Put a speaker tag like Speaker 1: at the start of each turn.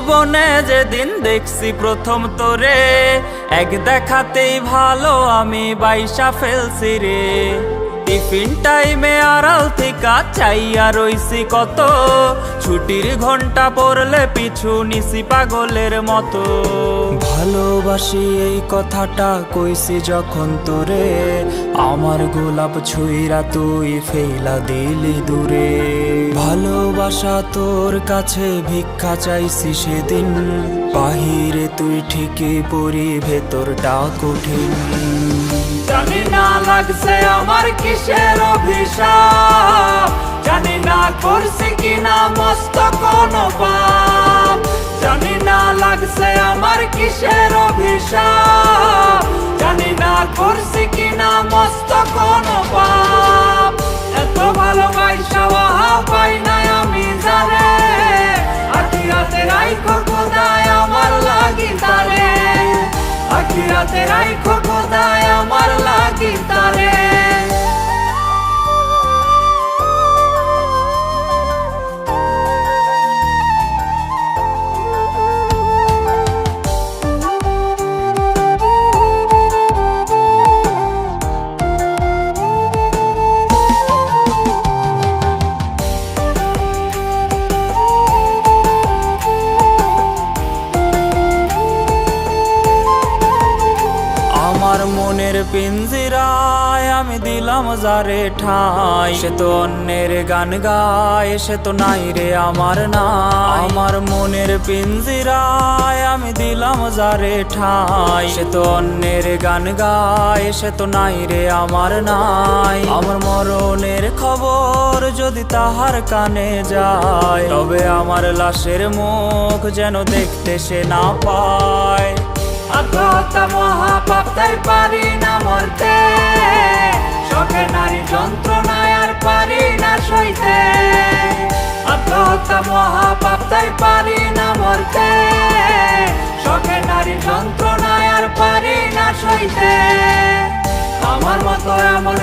Speaker 1: জীবনে যেদিন দেখছি প্রথম তোরে, এক দেখাতেই ভালো আমি বাইসা ফেলছি রে। টিফিন টাইমে আড়াল থেকে চাইয়া রইছি কত, ছুটির ঘন্টা পড়লে পিছু নিছি পাগলের মতো। ভালোবাসি এই কথাটা কইছি যখন তোরে, আমার গোলাপ ছুঁইরা তুই ফেলা দিলি দূরে। ভালোবাসা তোর কাছে ভিক্ষা চাইছি সেদিন, বাহিরে তুই ঠিকই পরি ভেতরটা কঠিন। জানি না লাগছে আমার কিসের অভিশাপ, জানি না করছি কিনা মস্ত কোনো পাপ। জানি না লাগছে আমার কিসের অভিশাপ, জানি না করছি কিনা মস্ত কোনো পাপ। এত ভালোবাসা পাই নাই আমি জানে, আখিরাতে রাইখো খোদায় আমার লাগি তারে। আখিরাতে রাইখো খোদায় আমার লাগি তারে। আমার মনের পিঞ্জিরায় আমি দিলাম যারে ঠাই, সে তো অন্যের গান গায়, সে তো নাই রে আমার নাই। আমার মনের পিঞ্জিরায় আমি দিলাম যারে ঠাই, সে তো অন্যের গান গায়, সে তো নাই রে আমার নাই। আমার মরণের খবর যদি তাহার কানে যায়, তবে আমার লাশের মুখ যেন দেখতে সে না পায়। আত্মহত্যা মহাপাপ তাই পারি না মরতে, শখে নারী যন্ত্রণায় আর পারি না সইতে। আত্মহত্যা মহাপাপ তাই পারি না মরতে, শখে নারী যন্ত্রণায় আর পারি না সইতে। আমার মতো এমন